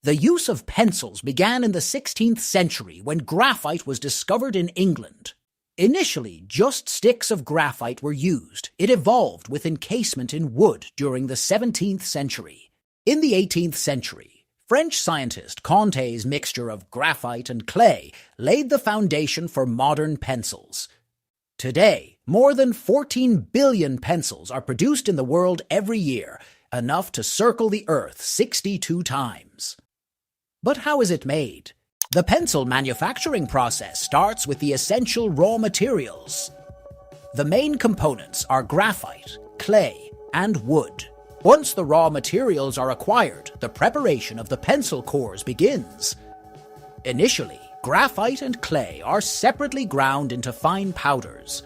The use of pencils began in the 16th century when graphite was discovered in England. Initially, just sticks of graphite were used. It evolved with encasement in wood during the 17th century. In the 18th century, French scientist Conté's mixture of graphite and clay laid the foundation for modern pencils. Today, more than 14 billion pencils are produced in the world every year, enough to circle the Earth 62 times. But how is it made? The pencil manufacturing process starts with the essential raw materials. The main components are graphite, clay, and wood. Once the raw materials are acquired, the preparation of the pencil cores begins. Initially, graphite and clay are separately ground into fine powders.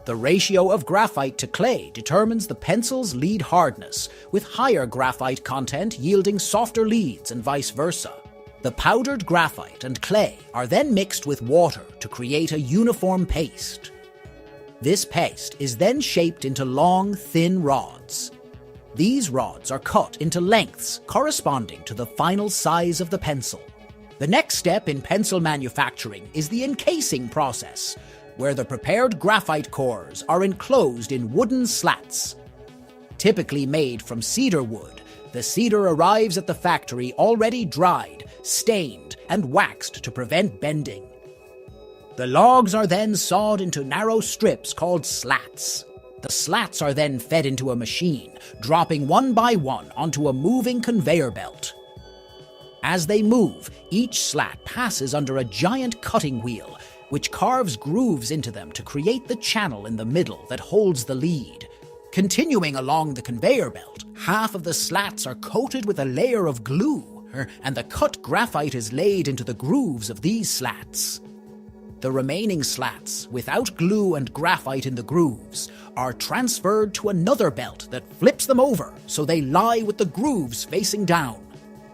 The ratio of graphite to clay determines the pencil's lead hardness, with higher graphite content yielding softer leads and vice versa. The powdered graphite and clay are then mixed with water to create a uniform paste. This paste is then shaped into long, thin rods. These rods are cut into lengths corresponding to the final size of the pencil. The next step in pencil manufacturing is the encasing process, where the prepared graphite cores are enclosed in wooden slats. Typically made from cedar wood, the cedar arrives at the factory already dried, stained, and waxed to prevent bending. The logs are then sawed into narrow strips called slats. The slats are then fed into a machine, dropping one by one onto a moving conveyor belt. As they move, each slat passes under a giant cutting wheel, which carves grooves into them to create the channel in the middle that holds the lead. Continuing along the conveyor belt, half of the slats are coated with a layer of glue, and the cut graphite is laid into the grooves of these slats. The remaining slats, without glue and graphite in the grooves, are transferred to another belt that flips them over so they lie with the grooves facing down.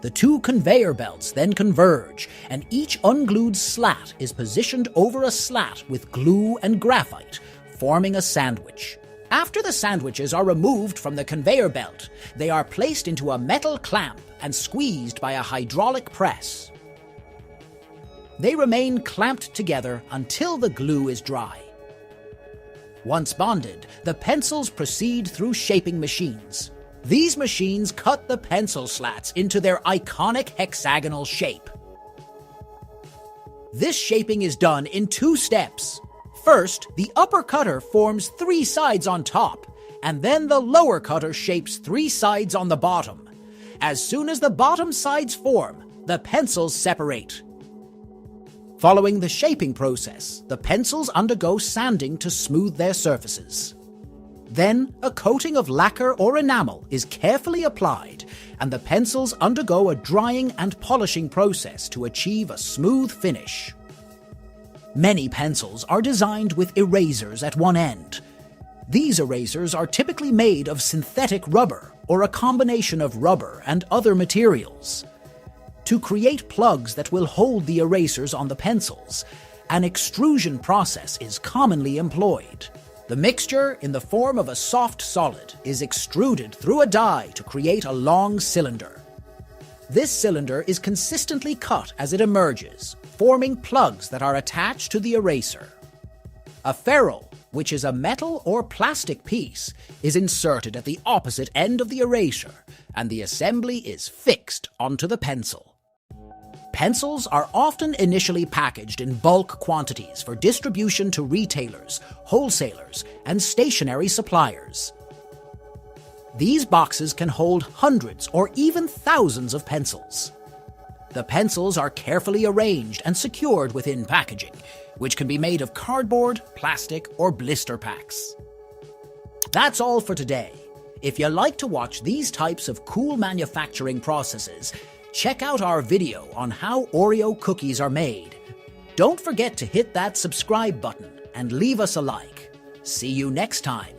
The two conveyor belts then converge, and each unglued slat is positioned over a slat with glue and graphite, forming a sandwich. After the sandwiches are removed from the conveyor belt, they are placed into a metal clamp and squeezed by a hydraulic press. They remain clamped together until the glue is dry. Once bonded, the pencils proceed through shaping machines. These machines cut the pencil slats into their iconic hexagonal shape. This shaping is done in 2 steps. First, the upper cutter forms 3 sides on top, and then the lower cutter shapes 3 sides on the bottom. As soon as the bottom sides form, the pencils separate. Following the shaping process, the pencils undergo sanding to smooth their surfaces. Then, a coating of lacquer or enamel is carefully applied, and the pencils undergo a drying and polishing process to achieve a smooth finish. Many pencils are designed with erasers at one end. These erasers are typically made of synthetic rubber or a combination of rubber and other materials. To create plugs that will hold the erasers on the pencils, an extrusion process is commonly employed. The mixture, in the form of a soft solid, is extruded through a die to create a long cylinder. This cylinder is consistently cut as it emerges, forming plugs that are attached to the eraser. A ferrule, which is a metal or plastic piece, is inserted at the opposite end of the eraser, and the assembly is fixed onto the pencil. Pencils are often initially packaged in bulk quantities for distribution to retailers, wholesalers, and stationery suppliers. These boxes can hold hundreds or even thousands of pencils. The pencils are carefully arranged and secured within packaging, which can be made of cardboard, plastic, or blister packs. That's all for today. If you like to watch these types of cool manufacturing processes, check out our video on how Oreo cookies are made. Don't forget to hit that subscribe button and leave us a like. See you next time.